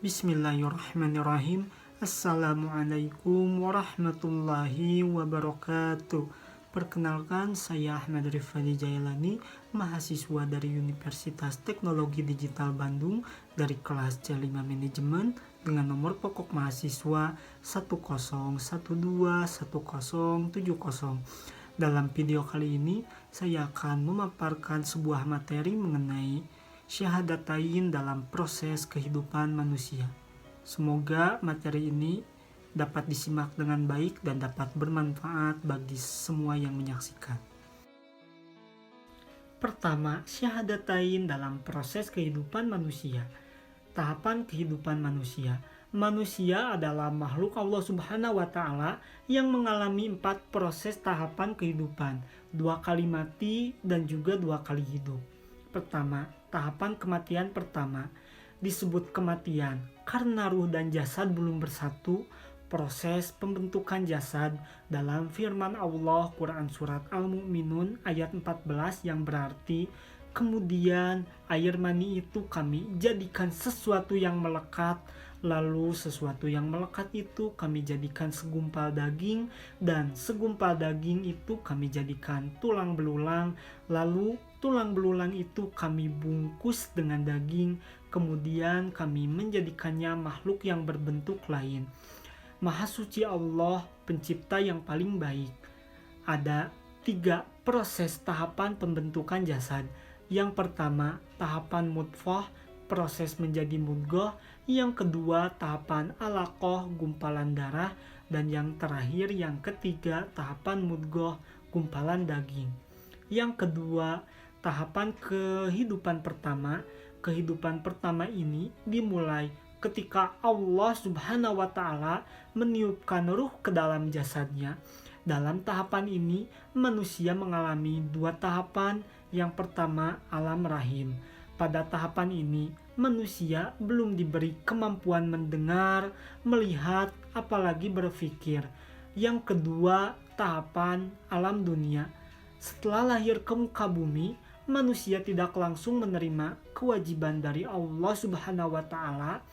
Bismillahirrahmanirrahim. Assalamualaikum warahmatullahi wabarakatuh. Perkenalkan, saya Ahmad Rifani Jailani, mahasiswa dari Universitas Teknologi Digital Bandung dari kelas C5 Manajemen dengan nomor pokok mahasiswa 101217070. Dalam video kali ini, saya akan memaparkan sebuah materi mengenai syahadatain dalam proses kehidupan manusia. Semoga materi ini dapat disimak dengan baik dan dapat bermanfaat bagi semua yang menyaksikan. Pertama, syahadatain dalam proses kehidupan manusia. Tahapan kehidupan manusia. Manusia adalah makhluk Allah Subhanahu wa Ta'ala yang mengalami 4 proses tahapan kehidupan, 2 kali mati dan juga 2 kali hidup. Pertama, tahapan kematian pertama disebut kematian karena ruh dan jasad belum bersatu. Proses pembentukan jasad dalam firman Allah Quran Surat Al-Mu'minun ayat 14 yang berarti, kemudian air mani itu kami jadikan sesuatu yang melekat, lalu sesuatu yang melekat itu kami jadikan segumpal daging, dan segumpal daging itu kami jadikan tulang belulang, lalu tulang belulang itu kami bungkus dengan daging, kemudian kami menjadikannya makhluk yang berbentuk lain. Maha suci Allah, pencipta yang paling baik. Ada 3 proses tahapan pembentukan jasad. Yang pertama, tahapan mudghah, proses menjadi mudghah. Yang kedua, tahapan alaqah, gumpalan darah. Dan yang terakhir, yang ketiga, tahapan mudghah, gumpalan daging. Yang kedua, tahapan kehidupan pertama. Kehidupan pertama ini dimulai ketika Allah Subhanahu wa Ta'ala meniupkan ruh ke dalam jasadnya. Dalam tahapan ini, manusia mengalami 2 tahapan. Yang pertama, alam rahim. Pada tahapan ini, manusia belum diberi kemampuan mendengar, melihat, apalagi berpikir. Yang kedua, tahapan alam dunia. Setelah lahir ke muka bumi, manusia tidak langsung menerima kewajiban dari Allah Subhanahu wa Ta'ala,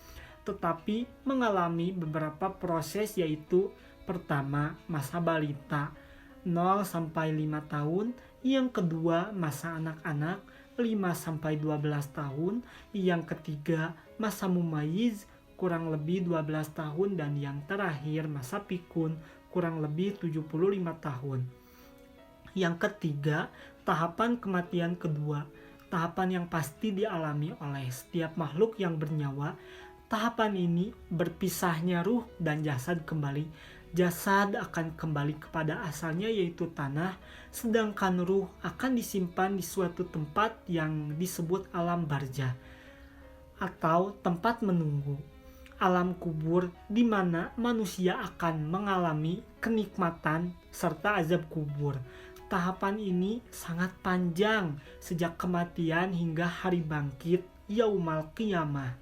tetapi mengalami beberapa proses, yaitu pertama, masa balita 0 sampai 5 tahun, yang kedua masa anak-anak 5 sampai 12 tahun, yang ketiga masa mumayyiz kurang lebih 12 tahun, dan yang terakhir masa pikun kurang lebih 75 tahun. Yang ketiga, tahapan kematian kedua, tahapan yang pasti dialami oleh setiap makhluk yang bernyawa. Tahapan ini berpisahnya ruh dan jasad kembali. Jasad akan kembali kepada asalnya, yaitu tanah, sedangkan ruh akan disimpan di suatu tempat yang disebut alam barzah atau tempat menunggu, alam kubur, di mana manusia akan mengalami kenikmatan serta azab kubur. Tahapan ini sangat panjang, sejak kematian hingga hari bangkit Yaumal Qiyamah.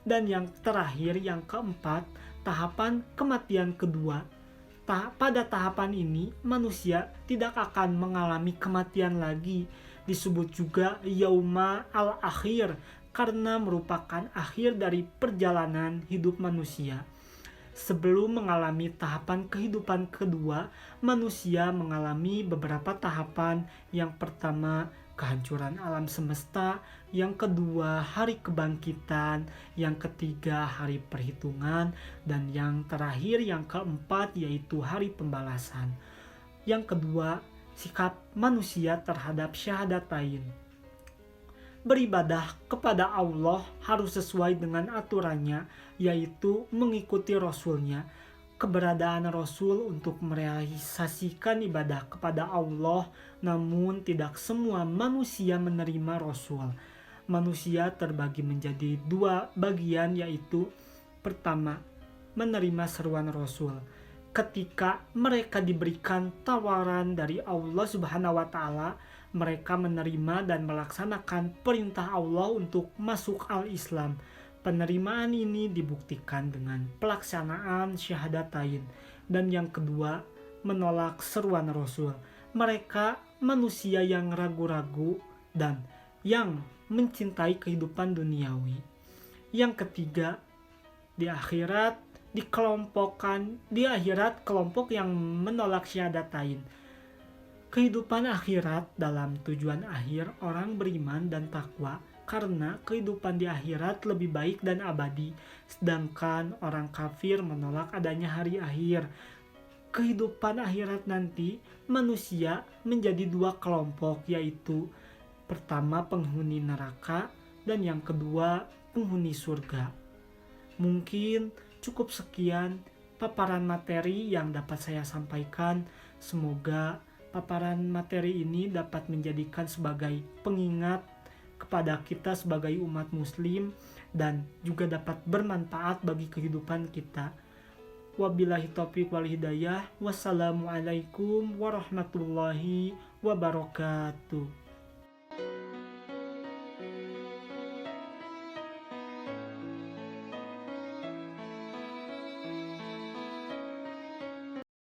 Dan yang terakhir, yang keempat, tahapan kematian kedua. Pada tahapan ini, manusia tidak akan mengalami kematian lagi. Disebut juga Yauma al-Akhir karena merupakan akhir dari perjalanan hidup manusia. Sebelum mengalami tahapan kehidupan kedua, manusia mengalami beberapa tahapan. Yang pertama, kehancuran alam semesta. Yang kedua, hari kebangkitan. Yang ketiga, hari perhitungan. Dan yang terakhir, yang keempat, yaitu hari pembalasan. Yang kedua, sikap manusia terhadap syahadatain. Beribadah kepada Allah harus sesuai dengan aturannya, yaitu mengikuti Rasulnya. Keberadaan Rasul untuk merealisasikan ibadah kepada Allah, namun tidak semua manusia menerima Rasul. Manusia terbagi menjadi 2 bagian, yaitu pertama, menerima seruan Rasul. Ketika mereka diberikan tawaran dari Allah Subhanahu wa Ta'ala, mereka menerima dan melaksanakan perintah Allah untuk masuk al-Islam. Penerimaan ini dibuktikan dengan pelaksanaan syahadatain. Dan yang kedua, menolak seruan Rasul. Mereka manusia yang ragu-ragu dan yang mencintai kehidupan duniawi. Yang ketiga, di akhirat kelompok yang menolak syahadatain. Kehidupan akhirat dalam tujuan akhir orang beriman dan takwa, karena kehidupan di akhirat lebih baik dan abadi, sedangkan orang kafir menolak adanya hari akhir. Kehidupan akhirat nanti manusia menjadi dua kelompok, yaitu pertama penghuni neraka dan yang kedua penghuni surga. Mungkin cukup sekian paparan materi yang dapat saya sampaikan. Semoga paparan materi ini dapat menjadikan sebagai pengingat kepada kita sebagai umat muslim dan juga dapat bermanfaat bagi kehidupan kita. Wabillahi taufiq wal hidayah. Wassalamualaikum warahmatullahi wabarakatuh.